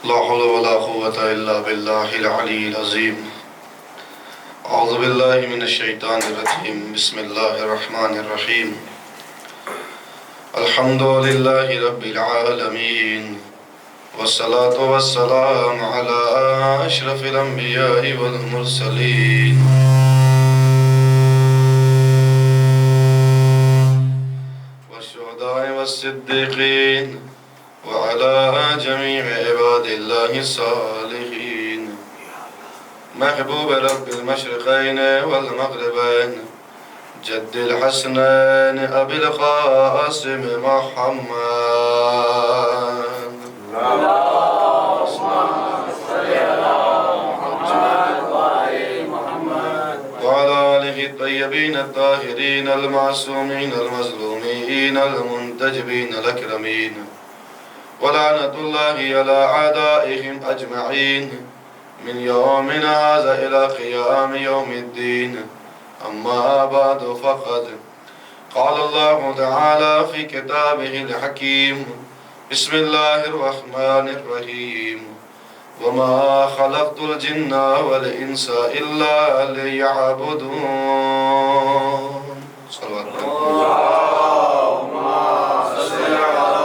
لا حول ولا قوة إلا بالله العلي العظيم. أعوذ بالله من الشيطان الرجيم. بسم الله الرحمن الرحيم. الحمد لله رب العالمين، والصلاة والسلام على أشرف الأنبياء والمرسلين والشهداء والصديقين وعلى جميع عباد الله الصالحين. محبوب رب المشرقين والمغربين، جد الحسنين أبي القاسم محمد. وعلى آله الطيبين الطاهرين المعصومين المظلومين المنتجبين الأكرمين، ولعنة الله على أعدائهم أجمعين من يومنا هذا إلى قيام يوم الدين. أما بعد، فقد قال الله تعالى في كتابه الحكيم: بسم الله الرحمن الرحيم: وما خلقت الجن والإنس إلا ليعبدون. صلوات اللهم صل على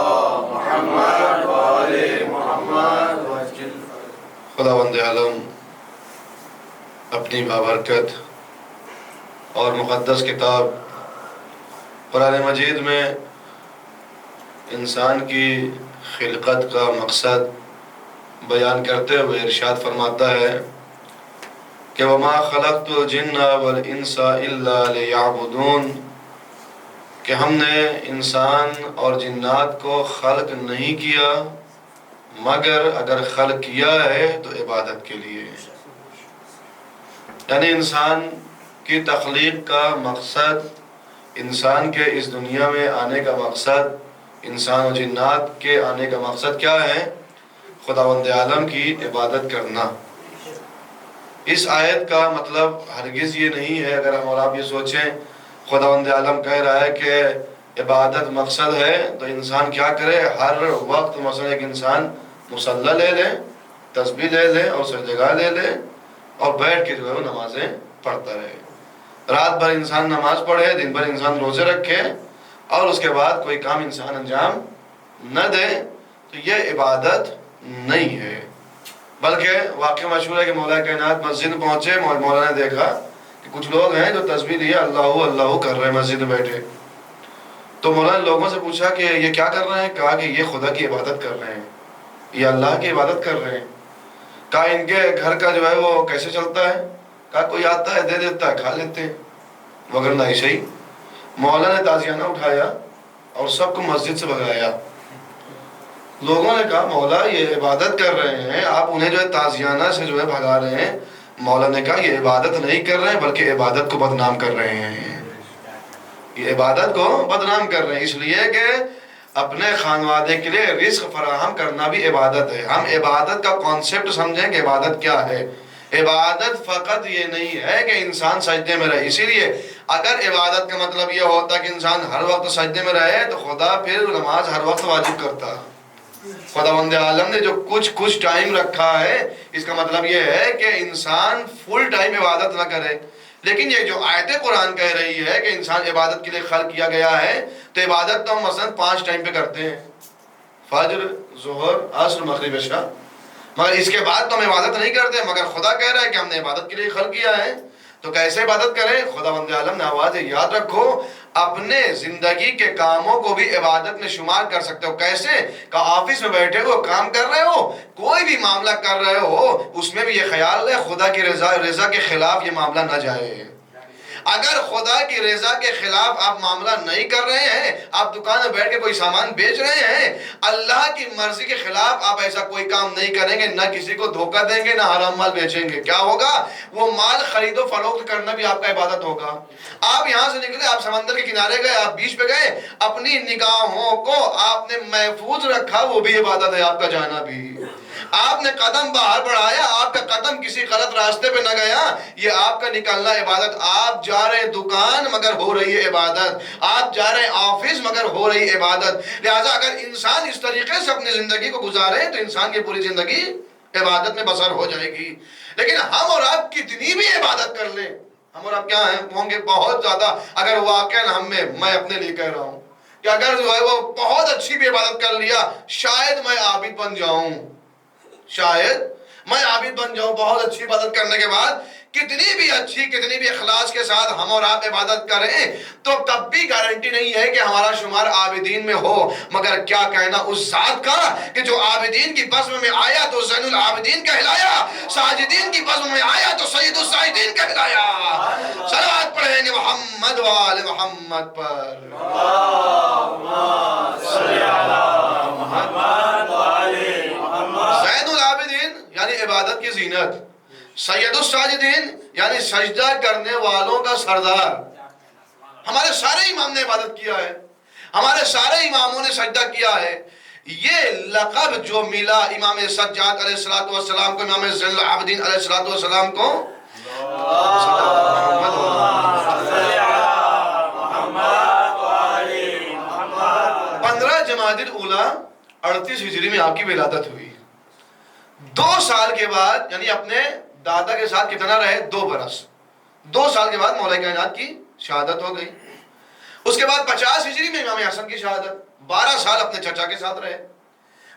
محمد وآل محمد وسلم. خداوند عالم اپنی بابرکت اور مقدس کتاب قرآن مجید میں انسان کی خلقت کا مقصد بیان کرتے ہوئے ارشاد فرماتا ہے کہ وَمَا خَلَقْتُ الْجِنَّ وَالْإِنسَ إِلَّا لِيَعْبُدُونَ، کہ ہم نے انسان اور جنات کو خلق نہیں کیا مگر اگر خلق کیا ہے تو عبادت کے لیے. یعنی انسان کی تخلیق کا مقصد، انسان کے اس دنیا میں آنے کا مقصد، انسان و جنات کے آنے کا مقصد کیا ہے؟ خداوند عالم کی عبادت کرنا. اس آیت کا مطلب ہرگز یہ نہیں ہے، اگر ہم اور آپ یہ سوچیں خداوند عالم کہہ رہا ہے کہ عبادت مقصد ہے تو انسان کیا کرے؟ ہر وقت مثلا ایک انسان مصلی لے لے، تسبیح لے لے اور سجدگاہ لے لے اور بیٹھ کے جو ہے وہ نمازیں پڑھتا رہے. رات بھر انسان نماز پڑھے، دن بھر انسان روزے رکھے اور اس کے بعد کوئی کام انسان انجام نہ دے، تو یہ عبادت نہیں ہے. بلکہ واقعہ مشہور ہے کہ مولا کائنات مسجد پہنچے، مولا نے دیکھا کہ کچھ لوگ ہیں جو تسبیح لیے اللہ اللہ کر رہے ہیں مسجد میں بیٹھے. تو مولا نے لوگوں سے پوچھا کہ یہ کیا کر رہے ہیں؟ کہا کہ یہ خدا کی عبادت کر رہے ہیں، یہ اللہ کی عبادت کر رہے ہیں. کہا ان کے گھر کا جو ہے وہ کیسے چلتا ہے؟ کہا کوئی آتا ہے دے دیتا ہے، کھا لیتے ہیں، وگرنہ ایسے ہی. مولا نے تازیانہ اٹھایا اور سب کو مسجد سے بھگایا. لوگوں نے کہا مولا یہ عبادت کر رہے ہیں، آپ انہیں جو ہے تازیانہ سے جو ہے بھگا رہے ہیں. مولا نے کہا یہ عبادت نہیں کر رہے ہیں بلکہ عبادت کو بدنام کر رہے ہیں. یہ عبادت کو بدنام کر رہے ہیں، اس لیے کہ اپنے خانوادے کے لیے رزق فراہم کرنا بھی عبادت ہے. ہم عبادت کا کانسیپٹ سمجھیں کہ عبادت کیا ہے. عبادت فقط یہ نہیں ہے کہ انسان سجدے میں رہے. اسی لیے اگر عبادت کا مطلب یہ ہوتا کہ انسان ہر وقت سجدے میں رہے تو خدا پھر نماز ہر وقت واجب کرتا. خداوند عالم نے جو کچھ ٹائم رکھا ہے، اس کا مطلب یہ ہے کہ انسان فل ٹائم عبادت نہ کرے. لیکن یہ جو آیت قرآن کہہ رہی ہے کہ انسان عبادت کے لیے خلق کیا گیا ہے، تو عبادت تو ہم مثلا 5 ٹائم پہ کرتے ہیں: فجر، ظہر، عصر، مغرب، عشاء. مگر اس کے بعد تو ہم عبادت نہیں کرتے. مگر خدا کہہ رہا ہے کہ ہم نے عبادت کے لیے خلق کیا ہے، تو کیسے عبادت کریں؟ خداوند عالم نے آواز یاد رکھو، اپنے زندگی کے کاموں کو بھی عبادت میں شمار کر سکتے ہو. کیسے؟ کہ آفس میں بیٹھے ہو، کام کر رہے ہو، کوئی بھی معاملہ کر رہے ہو، اس میں بھی یہ خیال ہے خدا کی رضا کے خلاف یہ معاملہ نہ جائے. اگر خدا کی رضا کے خلاف آپ معاملہ نہیں کر رہے ہیں، آپ دکان میں بیٹھ کے کوئی سامان بیچ رہے ہیں، اللہ کی مرضی کے خلاف آپ ایسا کوئی کام نہیں کریں گے، نہ کسی کو دھوکہ دیں گے، نہ حرام مال بیچیں گے، کیا ہوگا؟ وہ مال خرید و فروخت کرنا بھی آپ کا عبادت ہوگا. آپ یہاں سے نکلے، آپ سمندر کے کنارے گئے، آپ بیچ پہ گئے، اپنی نگاہوں کو آپ نے محفوظ رکھا، وہ بھی عبادت ہے. آپ کا جانا بھی، آپ نے قدم باہر بڑھایا، آپ کا قدم کسی غلط راستے پہ نہ گیا، یہ آپ کا نکلنا عبادت. آپ جا رہے دکان مگر ہو رہی ہے عبادت، آپ جا رہے آفس مگر ہو رہی ہے عبادت۔ لہٰذا اگر انسان اس طریقے سے اپنی زندگی کو گزارے تو انسان کی پوری زندگی عبادت میں بسر ہو جائے گی۔ لیکن ہم اور آپ کتنی بھی عبادت کر لیں، ہم اور آپ کیا ہیں ہوں گے بہت زیادہ، اگر واقعاً ہم میں اپنے لیے کہہ رہا ہوں کہ اگر جو ہے وہ بہت اچھی بھی عبادت کر لیا، شاید میں عابد بن جاؤں، شاید میں عابد بن جاؤں بہت اچھی عبادت کرنے کے بعد۔ کتنی بھی اچھی، کتنی بھی اخلاص کے ساتھ ہم اور آپ عبادت کریں تو تب بھی گارنٹی نہیں ہے کہ ہمارا شمار عابدین میں ہو۔ مگر کیا کہنا اس ذات کا کہ جو عابدین کی بزم میں آیا تو زین العابدین کہلایا، ساجدین کی بزم میں آیا تو سید الساجدین کہلایا۔ صلوات پڑھیں گے محمد و آل محمد پر۔ زین العابدین یعنی عبادت کی زینت، سید الساجدین یعنی سجدہ کرنے والوں کا سردار۔ ہمارے سارے امام نے عبادت کیا ہے، ہمارے سارے اماموں نے سجدہ کیا ہے۔ یہ لقب جو ملا امام سجاد علیہ السلام کو، امام زین العابدین علیہ السلام کو، 15 جمادی الاولیٰ 38 ہجری میں آپ کی ولادت ہوئی۔ 2 سال کے بعد یعنی اپنے دادا کے ساتھ کتنا رہے؟ 2 برس۔ 2 سال کے بعد مولا کائنات کی شہادت ہو گئی۔ اس کے بعد 50 ہجری میں امام حسن کی شہادت، 12 سال اپنے چچا کے ساتھ رہے۔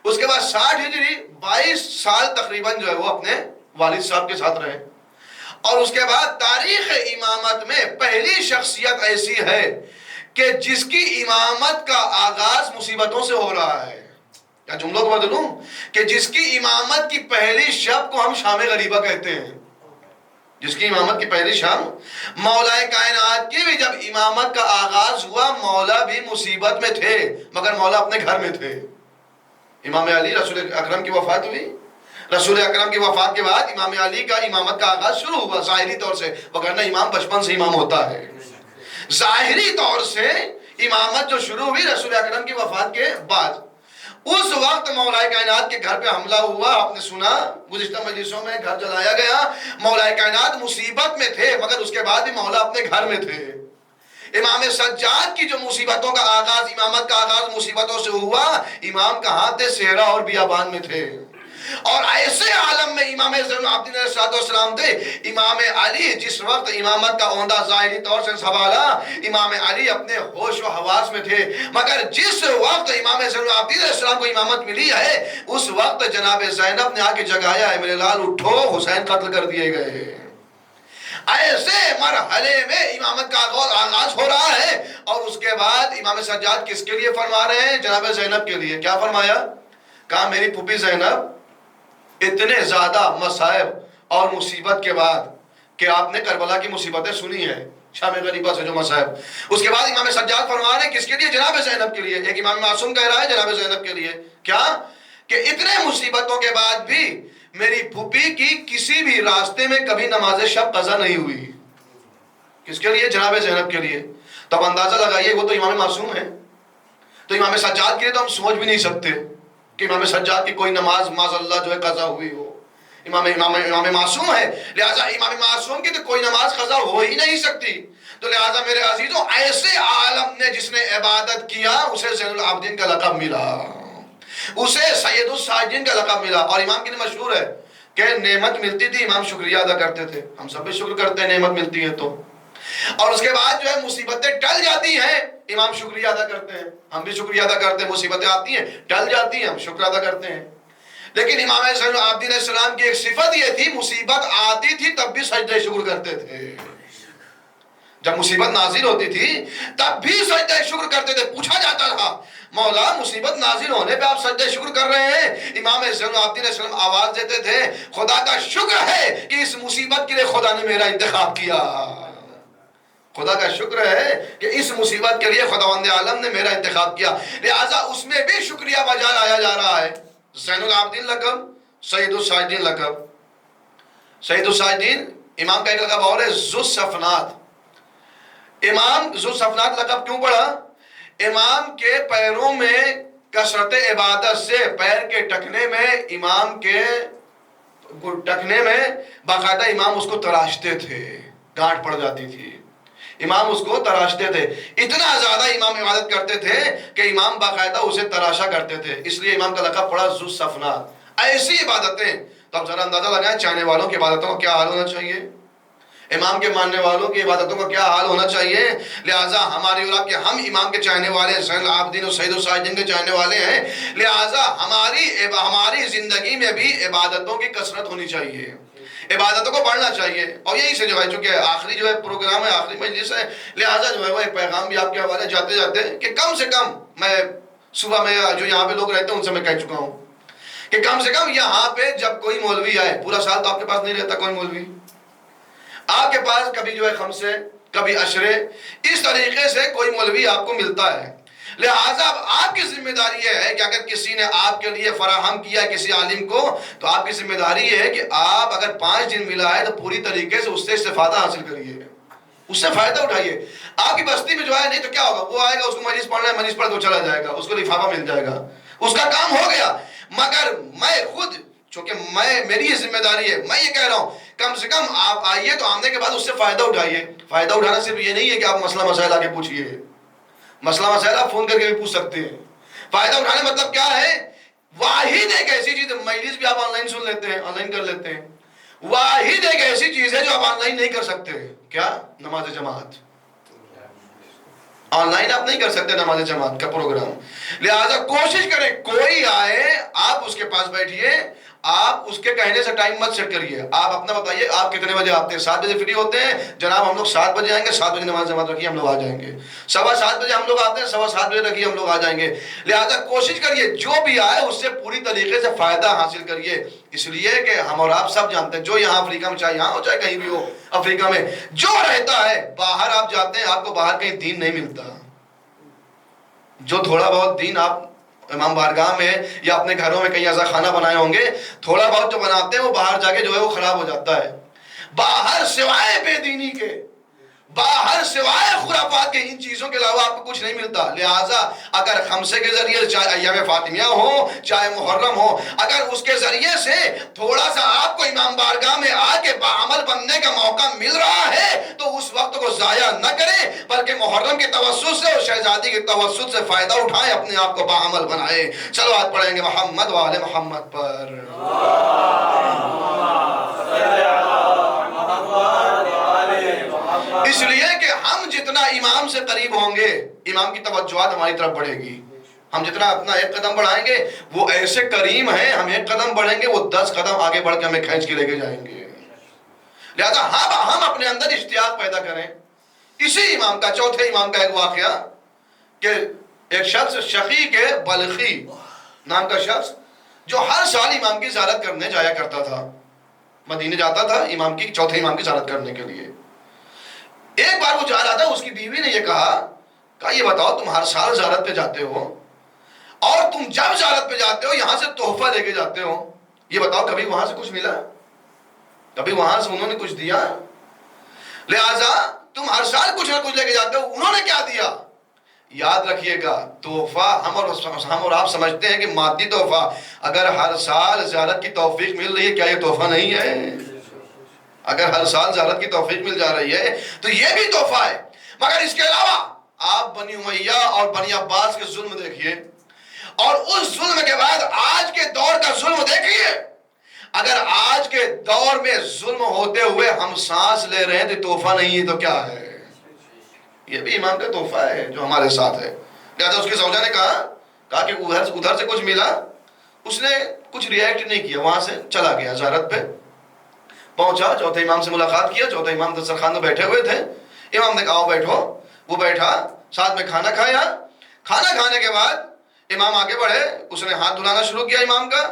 اس کے بعد 60 ہجری 22 سال تقریباً جو ہے وہ اپنے والد صاحب کے ساتھ رہے۔ اور اس کے بعد تاریخ امامت میں پہلی شخصیت ایسی ہے کہ جس کی امامت کا آغاز مصیبتوں سے ہو رہا ہے۔ یا جملوں کو بدلوں کہ جس کی امامت کی پہلی شب کو ہم شام غریبہ کہتے ہیں، جس کی امامت کی پہلی شام مولا کائنات کی بھی جب امامت کا آغاز ہوا، مولا بھی مصیبت میں تھے مگر مولا اپنے گھر میں تھے۔ امام علی رسول اکرم کی وفات ہوئی، رسول اکرم کی وفات کے بعد امام علی کا امامت کا آغاز شروع ہوا ظاہری طور سے، وگرنہ امام بچپن سے امام ہوتا ہے۔ ظاہری طور سے امامت جو شروع ہوئی رسول اکرم کی وفات کے بعد، اس وقت مولا کائنات کے گھر پہ حملہ ہوا۔ آپ نے سنا گزشتہ مجلسوں میں گھر جلایا گیا، مولا کائنات مصیبت میں تھے مگر اس کے بعد بھی مولا اپنے گھر میں تھے۔ امام سجاد کی جو مصیبتوں کا آغاز، امامت کا آغاز مصیبتوں سے ہوا، امام کہاں تھے؟ صحرا اور بیابان میں تھے۔ اور ایسے عالم میں امام زین العابدین علیہ السلام تھے۔ امام علی جس وقت امامت کا عہدہ ظاہری طور سے سنبھالا، امام علی اپنے ہوش و حواس میں تھے، مگر جس وقت امام زین العابدین علیہ السلام کو امامت ملی ہے اس وقت جناب زینب نے آ کے جگایا ہے، میرے لال اٹھو، حسین قتل کر دیے گئے۔ ایسے مرحلے میں امامت کا آغاز ہو رہا ہے اور اس کے بعد امام سجاد کس کے لیے فرما رہے ہیں؟ جناب زینب کے لیے۔ کیا فرمایا؟ کہا میری پھوپھی زینب اتنے زیادہ مصائب اور مصیبت کے بعد کہ آپ نے کربلا کی مصیبتیں سنی ہیں، شام غریبہ سے جو مصائب، اس کے بعد امام سجاد فرما رہے ہیں کس کے لیے؟ جناب زینب کے لیے۔ ایک امام معصوم کہہ رہا ہے جناب زینب کے لیے کیا کہ اتنے مصیبتوں کے بعد بھی میری پھوپھی کی کسی بھی راستے میں کبھی نماز شب قضا نہیں ہوئی۔ کس کے لیے؟ جناب زینب کے لیے۔ تو اب اندازہ لگائیے، وہ تو امام معصوم ہے، تو امام سجاد کے لیے تو ہم سوچ بھی نہیں سکتے کہ امام سجاد کی کوئی نماز معاذ اللہ جو ہے قضا ہوئی ہو۔ امام معصوم ہے، لہٰذا امام معصوم کی تو کوئی نماز قضا ہو ہی نہیں سکتی۔ تو لہٰذا میرے عزیزوں، ایسے عالم نے جس نے عبادت کیا اسے زین العابدین کا لقب ملا، اسے سید الساجدین کا لقب ملا۔ اور امام کے لیے مشہور ہے کہ نعمت ملتی تھی امام شکریہ ادا کرتے تھے۔ ہم سب بھی شکر کرتے ہیں نعمت ملتی ہے تو، اور اس کے بعد جو ہے مصیبتیں ٹل جاتی ہیں امام شکریہ ادا کرتے ہیں۔ ہم بھی شکریہ ادا کرتے ہیں، مصیبتیں آتی ہیں ٹل جاتی ہیں، ہم شکر ادا کرتے ہیں۔ لیکن امام زین العابدین علیہ السلام کی ایک صفت یہ تھی، مصیبت آتی تھی تب بھی سجدہ شکر کرتے تھے۔ جب مصیبت نازل ہوتی تھی تب بھی سجدہ شکر کرتے تھے۔ پوچھا جاتا تھا مولا مصیبت نازل ہونے پہ آپ سجدہ شکر کر رہے ہیں؟ امام زین العابدین علیہ السلام آواز دیتے تھے خدا کا شکر ہے کہ اس مصیبت کے لیے خدا نے میرا انتخاب کیا، خدا کا شکر ہے کہ اس مصیبت کے لیے خداوند عالم نے میرا انتخاب کیا۔ لہٰذا اس میں بھی شکریہ بجا لایا جا رہا ہے۔ زین العابدین لقب، سید الساجدین لقب۔ سید الساجدین امام کا ایک لقب اور ہے ذو الصفنات۔ امام ذو الصفنات لقب کیوں پڑا؟ امام کے پیروں میں کثرت عبادت سے پیر کے ٹکنے میں، امام کے ٹکنے میں باقاعدہ امام اس کو تراشتے تھے، گانٹھ پڑ جاتی تھی۔ امام اس کو تراشتے تھے، اتنا زیادہ امام عبادت کرتے تھے کہ امام باقاعدہ اسے تراشا کرتے تھے، اس لیے امام کا لقب پڑا ذو الصفنات۔ ایسی عبادتیں، تو اب ذرا اندازہ لگائیں چاہنے والوں کی عبادتوں کا کیا حال ہونا چاہیے، امام کے ماننے والوں کی عبادتوں کا کیا حال ہونا چاہیے۔ لہٰذا ہماری اولاد کے ہم امام کے چاہنے والے، زین العابدین و سید الساجدین کے چاہنے والے ہیں، لہٰذا ہماری زندگی میں بھی عبادتوں کی کثرت ہونی چاہیے، عبادتوں کو بڑھنا چاہیے۔ اور یہی سے جو ہے چونکہ آخری جو ہے پروگرام ہے، آخری مجلس ہے، لہٰذا جو ہے وہ ایک پیغام بھی آپ کے حوالے جاتے جاتے کہ کم سے کم، میں صبح میں جو یہاں پہ لوگ رہتے ہیں ان سے میں کہہ چکا ہوں کہ کم سے کم یہاں پہ جب کوئی مولوی آئے، پورا سال تو آپ کے پاس نہیں رہتا کوئی مولوی، آپ کے پاس کبھی جو ہے خمسے، کبھی عشرے، اس طریقے سے کوئی مولوی آپ کو ملتا ہے۔ لہٰذا اب آپ کی ذمہ داری یہ ہے کہ اگر کسی نے آپ کے لیے فراہم کیا کسی عالم کو، تو آپ کی ذمہ داری یہ ہے کہ آپ اگر 5 دن ملا ہے تو پوری طریقے سے اس سے استفادہ حاصل کریے، اس سے فائدہ اٹھائیے۔ آپ کی بستی میں جو ہے نہیں تو کیا ہوگا، وہ آئے گا، اس کو مجلس پڑھنا ہے، مجلس پڑھ تو چلا جائے گا، اس کو لفافہ مل جائے گا، اس کا کام ہو گیا۔ مگر میں خود، چونکہ میری یہ ذمہ داری ہے، میں یہ کہہ رہا ہوں کم سے کم آپ آئیے تو آنے کے بعد اس سے فائدہ اٹھائیے۔ فائدہ اٹھانا صرف یہ نہیں ہے کہ آپ مسئلہ مسائل آگے پوچھئے، مسئلہ مسائل آپ فون کر کے بھی پوچھ سکتے ہیں۔ فائدہ اٹھانے مطلب کیا ہے، واحد ایک ایسی چیز ہے، مجلس بھی آپ آن لائن سن لیتے ہیں، آن لائن کر لیتے ہیں، واحد ایک ایسی چیز ہے جو آپ آن لائن نہیں کر سکتے، کیا؟ نماز جماعت۔ آن لائن آپ نہیں کر سکتے نماز جماعت کا پروگرام، لہذا کوشش کریں کوئی آئے، آپ اس کے پاس بیٹھیے، آپ اس کے کہنے سے ٹائم مت سیٹ کریے، آپ اپنا بتائیے آپ کتنے بجے آتے ہیں، 7 بجے فری ہوتے ہیں جناب، ہم لوگ 7 بجے آئیں گے، 7 بجے نماز جماعت رکھیے، ہم لوگ آ جائیں گے، 7:15 بجے ہم لوگ آتے ہیں، 7:15 بجے رکھیے، ہم لوگ آ جائیں گے۔ لہذا کوشش کریے جو بھی آئے اس سے پوری طریقے سے فائدہ حاصل کریے، اس لیے کہ ہم اور آپ سب جانتے ہیں، جو یہاں افریقہ میں، چاہے یہاں ہو چاہے کہیں بھی ہو، افریقہ میں جو رہتا ہے، باہر آپ جاتے ہیں آپ کو باہر کہیں دین نہیں ملتا، جو تھوڑا بہت دین آپ امام بارگاہ میں یا اپنے گھروں میں کہیں ایسا کھانا بنائے ہوں گے، تھوڑا بہت جو بناتے ہیں وہ باہر جا کے جو ہے وہ خراب ہو جاتا ہے۔ باہر سوائے بے دینی کے، باہر سوائے خرافات کے، ان چیزوں کے علاوہ آپ کو کچھ نہیں ملتا۔ لہٰذا اگر خمسے کے ذریعے، چاہے ایام فاطمیہ ہو چاہے محرم ہو، اگر اس کے ذریعے سے تھوڑا سا آپ کو امام بارگاہ میں آ کے باعمل بننے کا موقع مل رہا ہے تو اس وقت کو ضائع نہ کریں، بلکہ محرم کے توسط سے اور شہزادی کے توسط سے فائدہ اٹھائیں، اپنے آپ کو باعمل بنائیں۔ چلو آج پڑھیں گے محمد و آل محمد پر۔ اس لیے کہ ہم جتنا امام سے قریب ہوں گے، امام کی توجہات ہماری طرف بڑھے گی، ہم جتنا اپنا ایک قدم بڑھائیں گے، وہ ایسے کریم ہیں، ہم ایک قدم بڑھیں گے وہ 10 قدم آگے بڑھ کے ہمیں کھینچ کے لے کے جائیں گے۔ لہذا ہم اپنے اندر اشتیاق پیدا کریں۔ اسی امام کا، چوتھے امام کا ایک واقعہ کہ ایک شخص شقیق بلخی نام کا شخص جو ہر سال امام کی زیارت کرنے جایا کرتا تھا، مدینے جاتا تھا امام کی، چوتھے امام کی زیارت کرنے کے لیے۔ ایک بار وہ جا رہا تھا، اس کی بیوی نے یہ کہا یہ بتاؤ تم ہر سال زیارت پہ جاتے ہو اور تم جب زیارت پہ جاتے ہو یہاں سے تحفہ لے کے جاتے ہو، یہ بتاؤ کبھی وہاں سے کچھ ملا، کبھی وہاں سے انہوں نے کچھ دیا؟ لہٰذا تم ہر سال کچھ نہ کچھ لے کے جاتے ہو، انہوں نے کیا دیا؟ یاد رکھیے گا تحفہ ہم اور آپ سمجھتے ہیں کہ مادی تحفہ، اگر ہر سال زیارت کی توفیق مل رہی ہے کیا یہ تحفہ نہیں ہے؟ اگر ہر سال زیارت کی توفیق مل جا رہی ہے تو یہ بھی تحفہ ہے۔ مگر اس کے علاوہ آپ بنی امیہ اور بنی عباس کے ظلم دیکھیے، اور اس ظلم کے بعد آج کے دور کا ظلم دیکھیے۔ اگر آج کے دور میں ظلم ہوتے ہوئے ہم سانس لے رہے ہیں تو تحفہ نہیں ہے تو کیا ہے؟ یہ بھی امام کا تحفہ ہے جو ہمارے ساتھ ہے۔ لہٰذا اس کی زوجہ نے کہا کہ ادھر سے کچھ ملا، اس نے کچھ ریئیکٹ نہیں کیا، وہاں سے چلا گیا، زیارت پہ پہنچا، چوتھے امام سے ملاقات کیا، چوتھے امام دسترخوان میں بیٹھے ہوئے تھے، امام نے کہا آؤ بیٹھو، وہ بیٹھا، ساتھ میں کھانا کھایا، کھانا کھانے کے بعد امام آگے بڑھے، اس نے ہاتھ دھلانا شروع کیا امام کا،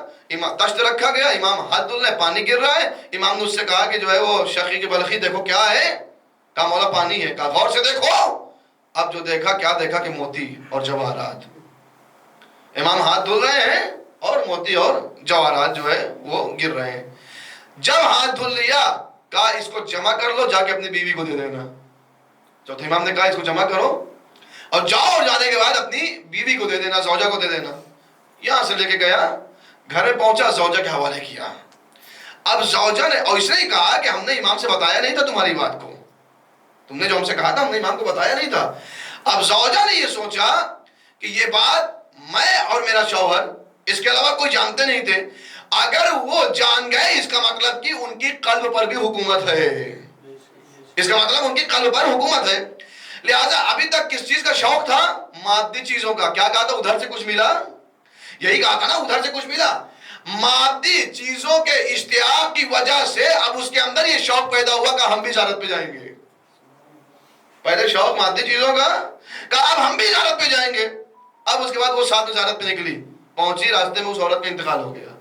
تشت رکھا گیا، امام ہاتھ دھل رہے، پانی گر رہا ہے، امام نے اس سے کہا کہ جو ہے وہ شقیق بلخی دیکھو کیا ہے؟ کہا مولا پانی ہے، کہا غور سے دیکھو، اب جو دیکھا کیا دیکھا کہ موتی اور جواہرات، امام ہاتھ دھل رہے ہیں اور موتی اور جواہرات جو ہے وہ گر رہے ہیں۔ جب ہاتھ دھل لیا کہا اس کو جمع کر لو، جا کے اپنی بیوی کو دے دینا۔ چوتھے امام نے کہا اس کو جمع کرو اور جاؤ، اور جانے کے بعد اپنی بیوی کو دے دینا، زوجہ کو دے دینا۔ یہاں سے لے کے گیا، گھر میں پہنچا، زوجہ کے حوالے کیا۔ اب زوجہ نے، اور اس نے کہا کہ ہم نے امام سے بتایا نہیں تھا تمہاری بات کو، تم نے جو ہم سے کہا تھا ہم نے امام کو بتایا نہیں تھا. اب زوجہ نے یہ سوچا کہ یہ بات میں اور میرا شوہر اس کے علاوہ کوئی جانتے نہیں تھے. اگر وہ جان گئے اس کا مطلب کہ ان کی قلب پر بھی حکومت ہے. اس کا مطلب ان کی قلب پر حکومت ہے. لہذا ابھی تک کس چیز کا شوق تھا؟ مادی چیزوں کا. کیا کہا تھا؟ ادھر سے کچھ ملا. یہی کہا تھا نا، ادھر سے کچھ ملا. مادی چیزوں کے اشتیاق کی وجہ سے اب اس کے اندر یہ شوق پیدا ہوا کہ ہم بھی زیارت پہ جائیں گے. پہلے شوق مادی چیزوں کا، کہا اب ہم بھی زیارت پہ جائیں گے. اب اس کے بعد وہ ساتھ زیارت پہ نکلی، پہنچی، راستے میں اس عورت کا انتقال ہو گیا.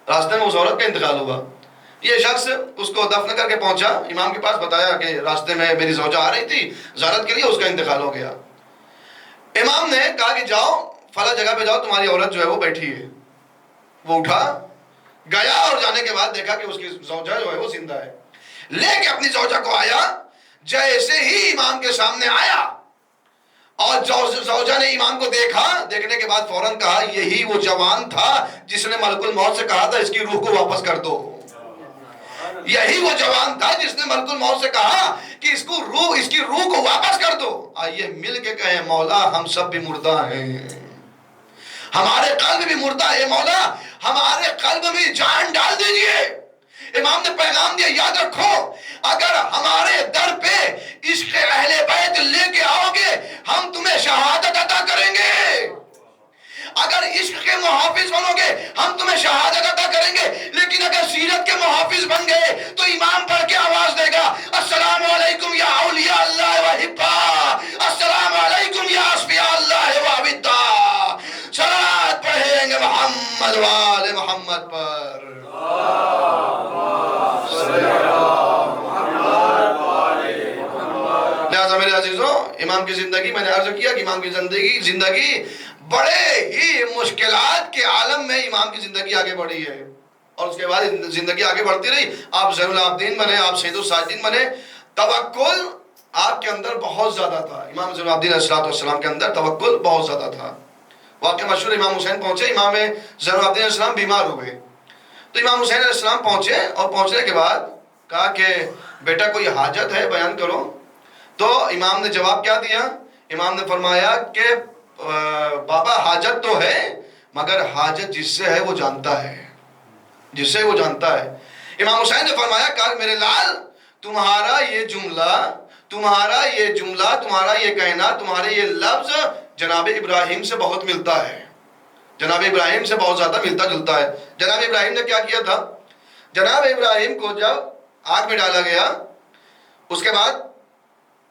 راستے میں اس عورت کا انتقال ہوا. یہ شخص اس کو دفن کر کے پہنچا، امام کے پاس بتایا کہ راستے میں میری زوجہ آ رہی تھی زیارت کے لیے، اس کا انتقال ہو گیا. امام نے کہا کہ جاؤ فلاں جگہ پہ جاؤ، تمہاری عورت جو ہے وہ بیٹھی ہے. وہ اٹھا گیا اور جانے کے بعد دیکھا کہ اس کی زوجہ جو ہے وہ زندہ ہے. لے کے اپنی زوجہ کو آیا. جیسے ہی امام کے سامنے آیا اور زوجہ نے امام کو دیکھا، دیکھنے کے بعد فوراً کہا یہی وہ جوان تھا جس نے ملک الموت سے کہا تھا اس کی روح کو واپس کر دو. یہی وہ جوان تھا جس نے ملک الموت سے کہا کہ اس کی روح کو واپس کر دو. آئیے مل کے کہیں مولا ہم سب بھی مردہ ہیں، ہمارے قلب بھی مردہ ہے. مولا ہمارے قلب میں جان ڈال دیجئے. امام نے پیغام دیا، یاد رکھو اگر ہمارے در پہ عشق اہل بیت لے کے آؤ گے ہم تمہیں شہادت عطا کریں گے. اگر عشق کے محافظ بنو گے ہم تمہیں شہادت عطا کریں گے. لیکن اگر سیرت کے محافظ بن گئے تو امام پڑھ کے آواز دے گا، السلام علیکم یا اولیاء اللہ و حبا، السلام علیکم یا اصفیاء اللہ و عبدہ. صلوات پڑھیں گے محمد وآل محمد پر. لہذا میرے عزیزوں، امام کی زندگی، میں نے عرض کیا کہ امام کی زندگی بڑے ہی مشکلات کے عالم میں امام کی زندگی آگے بڑھی ہے. اور اس کے بعد زندگی آگے بڑھتی رہی. آپ زین العابدین بنے، آپ سید الساجدین بنے. توکل آپ کے اندر بہت زیادہ تھا. امام زین العابدین علیہ السلام کے اندر توکل بہت زیادہ تھا. واقعہ مشہور، امام حسین پہنچے، امام زین العابدین علیہ السلام بیمار ہوئے. تو امام حسین علیہ السلام پہنچے اور پہنچنے کے بعد کہا کہ بیٹا کوئی حاجت ہے بیان کرو. تو امام نے جواب کیا دیا؟ امام نے فرمایا کہ بابا حاجت تو ہے مگر حاجت جس سے ہے وہ جانتا ہے، جس سے وہ جانتا ہے. امام حسین نے فرمایا کہ میرے لال تمہارا یہ جملہ، تمہارا یہ کہنا، تمہارے یہ لفظ جناب ابراہیم سے بہت ملتا ہے، جناب ابراہیم سے بہت زیادہ ملتا جلتا ہے. جناب ابراہیم نے کیا کیا تھا؟ جناب ابراہیم کو جب آگ میں ڈالا گیا اس کے بعد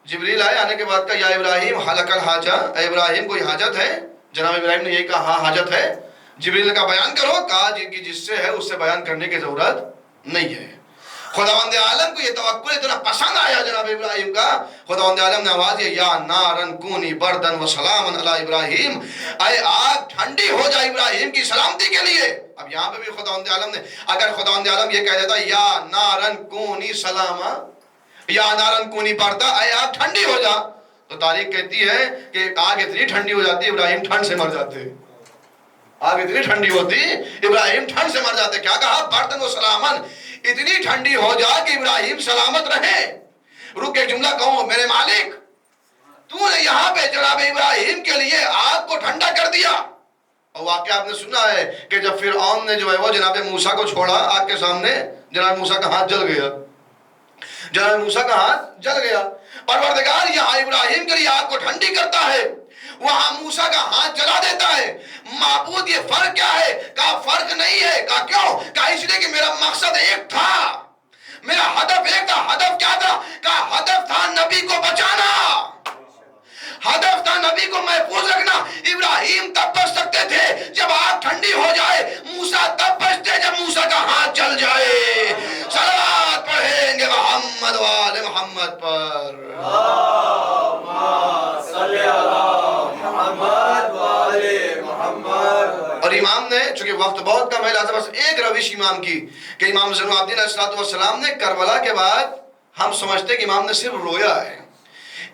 جبریل آئے، آنے کے بعد کہا یا ابراہیم حلق الحاجہ، اے ابراہیم کوئی حاجت ہے؟ جناب ابراہیم نے یہی کہا ہاں حاجت ہے. جبریل نے کہا بیان کرو. کہا کہ جس سے ہے اس سے بیان کرنے کی ضرورت نہیں ہے. خداوند عالم کو یہ توکل اتنا پسند آیا جناب ابراہیم کا، خداوند عالم نے آواز دی یا نارن کونی بردن و سلام علی ابراہیم، اے آگ ٹھنڈی ہو جائے ابراہیم کی سلامتی کے لیے. اب یہاں پہ بھی خداوند عالم نے، اگر خداوند عالم یہ کہہ دیتا یا نارن کونی سلاما، یا نارن کونی بردا، اے آگ ٹھنڈی ہو جا، تو تاریخ کہتی ہے کہ آگ اتنی ٹھنڈی ہو جاتی ابراہیم ٹھنڈ سے مر جاتے. آگ اتنی ٹھنڈی ہوتی ابراہیم ٹھنڈ سے مر جاتے. کیا کہا؟ بردن و سلامن، اتنی ٹھنڈی ہو جا کہ ابراہیم سلامت رہے. رک ایک جملہ کہوں، میرے مالک تو نے یہاں پہ جناب ابراہیم کے لیے آگ کو ٹھنڈا کر دیا. اور واقعہ آپ نے سنا ہے کہ جب فرعون نے جو ہے وہ جناب موسیٰ کو چھوڑا آگ کے سامنے، جناب موسیٰ کا ہاتھ جل گیا، جناب موسیٰ کا ہاتھ جل گیا. پروردگار یہاں ابراہیم کے لیے آگ کو ٹھنڈی کرتا ہے، وہاں موسیٰ کا ہاتھ جلا دیتا ہے. معبود یہ فرق کیا ہے؟ کہا فرق نہیں ہے. کہا کیوں؟ کہا اس لیے کہ میرا مقصد ایک تھا، میرا ہدف ایک تھا. ہدف کیا تھا؟ کہا ہدف تھا نبی کو بچانا، ہدف تھا نبی کو محفوظ رکھنا. ابراہیم تب بچ سکتے تھے جب آگ ٹھنڈی ہو جائے، موسیٰ تب بچتے جب موسیٰ کا ہاتھ جل جائے. صلوات پڑھیں گے محمد وآل محمد پر. اور امام نے چونکہ وقت بہت کم ہے لہذا بس ایک روش امام کی کہ امام زین العابدین علیہ السلام نے کربلا کے بعد ہم سمجھتے کہ امام نے صرف رویا ہے.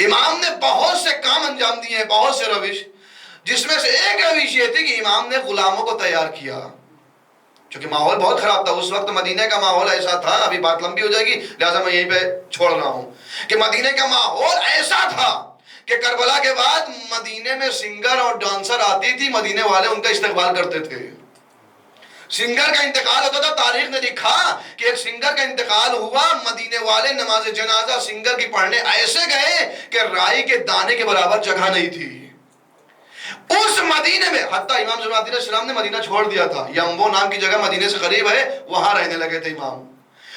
امام نے بہت سے کام انجام دیے ہیں، بہت سے روش، جس میں سے ایک روش یہ تھی کہ امام نے غلاموں کو تیار کیا. چونکہ ماحول بہت خراب تھا اس وقت، مدینہ کا ماحول ایسا تھا، ابھی بات لمبی ہو جائے گی لہٰذا میں یہیں پہ چھوڑ رہا ہوں کہ مدینہ کا ماحول ایسا تھا کہ کربلا کے بعد مدینے میں سنگر اور ڈانسر آتی تھی، مدینے والے ان کا استقبال کرتے تھے۔ سنگر کا انتقال ہوتا تھا، تاریخ نے لکھا کہ ایک سنگر کا انتقال ہوا، مدینے والے نماز جنازہ سنگر کی پڑھنے ایسے گئے کہ رائی کے دانے کے برابر جگہ نہیں تھی اس مدینے میں۔ حتیٰ امام زین العابدین علیہ السلام نے مدینہ چھوڑ دیا تھا، یمبو نام کی جگہ مدینے سے قریب ہے، وہاں رہنے لگے تھے امام،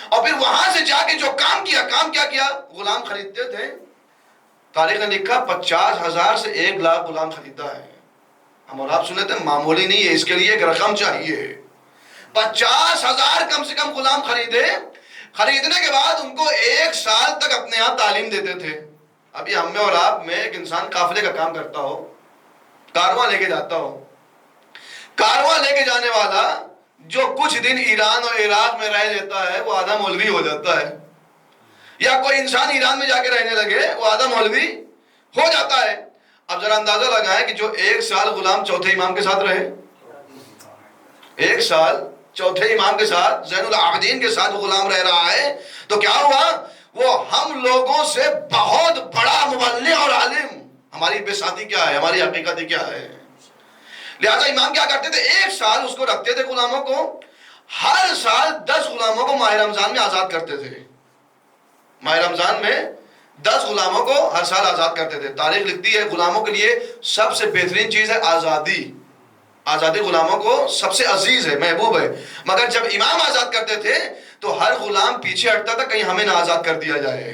اور پھر وہاں سے جا کے جو کام کیا غلام خریدتے تھے۔ تاریخ نے لکھا 50,000 سے 1,00,000 غلام خریدا ہے۔ ہم اور آپ سنے تھے معمولی نہیں ہے، اس کے لیے ایک رقم چاہیے۔ 50,000 کم سے کم غلام خریدے، خریدنے کے بعد ان کو 1 سال تک اپنے ہاں تعلیم دیتے تھے۔ ابھی ہم میں اور آپ میں ایک انسان قافلے کا کام کرتا ہو، کارواں لے کے جاتا ہو، کارواں لے کے جانے والا جو کچھ دن ایران اور عراق میں رہ لیتا ہے وہ آدھا مولوی ہو جاتا ہے، یا کوئی انسان ایران میں جا کے رہنے لگے وہ آدھا مولوی ہو جاتا ہے۔ اب ذرا اندازہ لگائیں کہ جو 1 سال غلام چوتھے امام کے ساتھ رہے، 1 سال چوتھے امام کے ساتھ، زین العابدین کے ساتھ غلام رہ رہا ہے، تو کیا ہوا؟ وہ ہم لوگوں سے بہت بڑا مبلغ اور عالم۔ ہماری بے ساتھی کیا ہے، ہماری حقیقت کیا ہے؟ لہذا امام کیا کرتے تھے، 1 سال اس کو رکھتے تھے غلاموں کو، ہر سال 10 غلاموں کو ماہ رمضان میں آزاد کرتے تھے۔ ماہ رمضان میں 10 غلاموں کو ہر سال آزاد کرتے تھے۔ تاریخ لکھتی ہے غلاموں کے لیے سب سے بہترین چیز ہے آزادی۔ آزادی غلاموں کو سب سے عزیز ہے، محبوب ہے، مگر جب امام آزاد کرتے تھے تو ہر غلام پیچھے ہٹتا تھا، کہیں ہمیں نہ آزاد کر دیا جائے،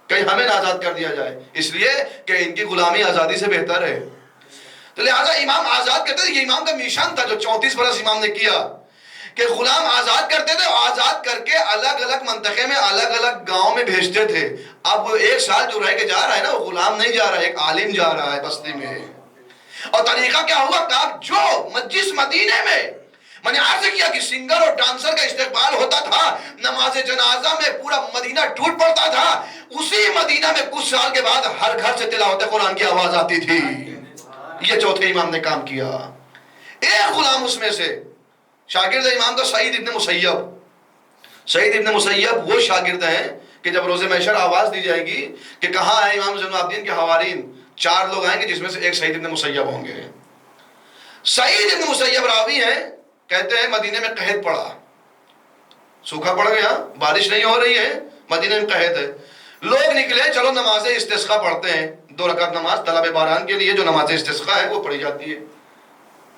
کہیں ہمیں نہ آزاد کر دیا جائے، اس لیے کہ ان کی غلامی آزادی سے بہتر ہے۔ تو لہٰذا امام آزاد کرتے تھے، یہ امام کا میشن تھا جو 34 برس امام نے کیا کہ غلام آزاد کرتے تھے، آزاد کر کے الگ الگ منطقے میں الگ الگ گاؤں میں بھیجتے تھے۔ اب وہ 1 سال جو رہ کے جا رہا ہے نا، وہ غلام نہیں جا رہا ہے، ایک عالم جا رہا ہے بستی میں۔ اور طریقہ کیا ہوا کہ جو جس مدینے میں میں نے عرض کیا کہ سنگر اور ڈانسر کا استقبال ہوتا تھا، نماز جنازہ میں پورا مدینہ ٹوٹ پڑتا تھا، اسی مدینہ میں کچھ سال کے بعد ہر گھر سے تلاوت قرآن کی آواز آتی تھی۔ یہ چوتھے امام نے کام کیا۔ ایک غلام اس میں سے شاگرد امام کا سعید ابن مسیب۔ سعید ابن مسیب وہ شاگرد ہیں کہ جب روز محشر آواز دی جائے گی کہ کہاں ہے امام زین العابدین کے حوارین، 4 لوگ آئیں گے جس میں سے ایک سعید ابن مسیب ہوں گے۔ سعید ابن مسیب راوی ہیں، کہتے ہیں مدینے میں قحط پڑا، سوکھا پڑ گیا، بارش نہیں ہو رہی ہے، مدینے میں قحط ہے۔ لوگ نکلے، چلو نماز استسقاء پڑھتے ہیں، 2 رکعت نماز طلب باران کے لیے جو نماز استسقاء ہے وہ پڑھی جاتی ہے۔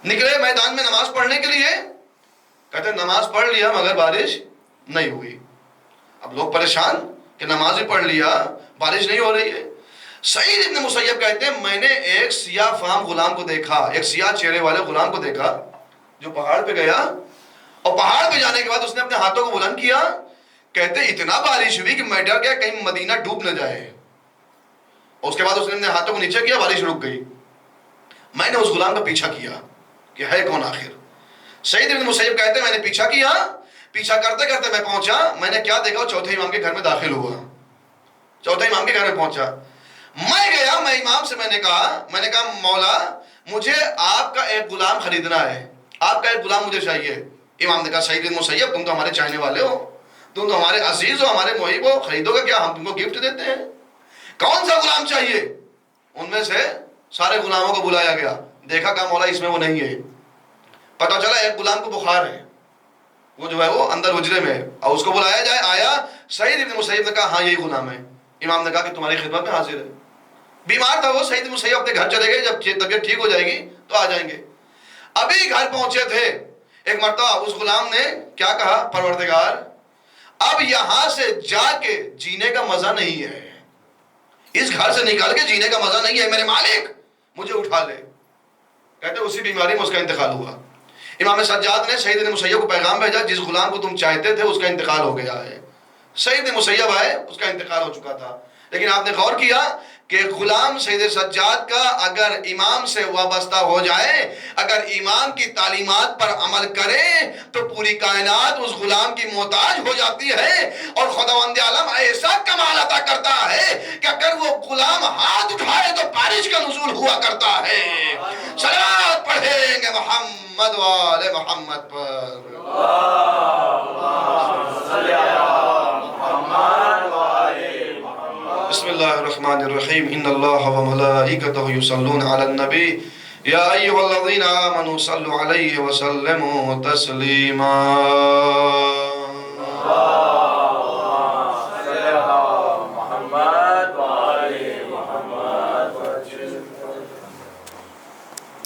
نکلے میدان میں نماز پڑھنے کے لیے، کہتے ہیں نماز پڑھ لیا مگر بارش نہیں ہوئی۔ اب لوگ پریشان کہ نماز بھی پڑھ لیا، بارش نہیں ہو رہی ہے۔ سعید ابن مسیب کہتے ہیں میں نے ایک سیاہ فام غلام کو دیکھا، ایک سیاہ چہرے والے غلام کو دیکھا جو پہاڑ پہ گیا، اور پہاڑ پہ جانے کے بعد اس نے اپنے ہاتھوں کو بلند کیا، کہتے اتنا بارش ہوئی کہ میں ڈر گیا کہیں مدینہ ڈوب نہ جائے، اور اس کے بعد اس نے اپنے ہاتھوں کو نیچے کیا، بارش رک گئی۔ میں نے اس غلام کا پیچھا کیا کہ ہے کون آخر۔ سعید ابن مسیب کہتے ہیں میں نے پیچھا کیا، پیچھا کرتے کرتے میں پہنچا، میں نے کیا دیکھا، چوتھے امام کے گھر میں داخل ہوا، چوتھے امام کے گھر میں پہنچا۔ میں گیا، میں امام سے میں نے کہا مولا مجھے آپ کا ایک غلام خریدنا ہے، آپ کا ایک غلام مجھے چاہیے۔ امام نے کہا سعید بن مسیب تم تو ہمارے چاہنے والے ہو، تم تو ہمارے عزیز ہو، ہمارے محب ہو، خریدو گے کیا، ہم تم کو گفٹ دیتے ہیں، کون سا غلام چاہیے؟ ان میں سے سارے غلاموں کو بلایا گیا، دیکھا کہا مولا اس میں وہ نہیں ہے۔ پتہ چلا ایک غلام کو بخار ہے، وہ جو ہے وہ اندر حجرے میں ہے، اور اس کو بلایا جائے، آیا، سعید بن مسیب نے کہا ہاں یہی غلام ہے۔ امام نے کہا کہ تمہاری خدمت میں حاضر ہے۔ بیمار تھا وہ، سعید بن مسیب اپنے گھر چلے گئے، جب طبیعت ٹھیک ہو جائے گی تو آ جائیں گے۔ ابھی گھر پہنچے تھے، ایک مرتبہ اس غلام نے کیا کہا، پروردگار اب یہاں سے جا کے جینے کا مزہ نہیں ہے، اس گھر سے نکال کے جینے کا مزہ نہیں ہے، میرے مالک مجھے اٹھا لے۔ کہتے اسی بیماری میں اس کا انتقال ہوا۔ امام سجاد نے سعید بن مسیب کو پیغام بھیجا جس غلام کو تم چاہتے تھے اس کا انتقال ہو گیا ہے۔ سعید بن مسیب آئے، اس کا انتقال ہو چکا تھا، لیکن آپ نے غور کیا کہ غلام سید سجاد کا اگر امام سے وابستہ ہو جائے، اگر امام کی تعلیمات پر عمل کرے تو پوری کائنات اس غلام کی محتاج ہو جاتی ہے، اور خداوند عالم ایسا کمال عطا کرتا ہے کہ اگر وہ غلام ہاتھ اٹھائے تو بارش کا نزول ہوا کرتا ہے۔ صلوات پڑھیں گے محمد وآل محمد پر۔ بسم اللہ الرحمن الرحیم، ان اللہ و ملائکتہ یصلون علی النبی یا ایھا الذین آمنوا صلوا علیہ وسلموا تسلیما۔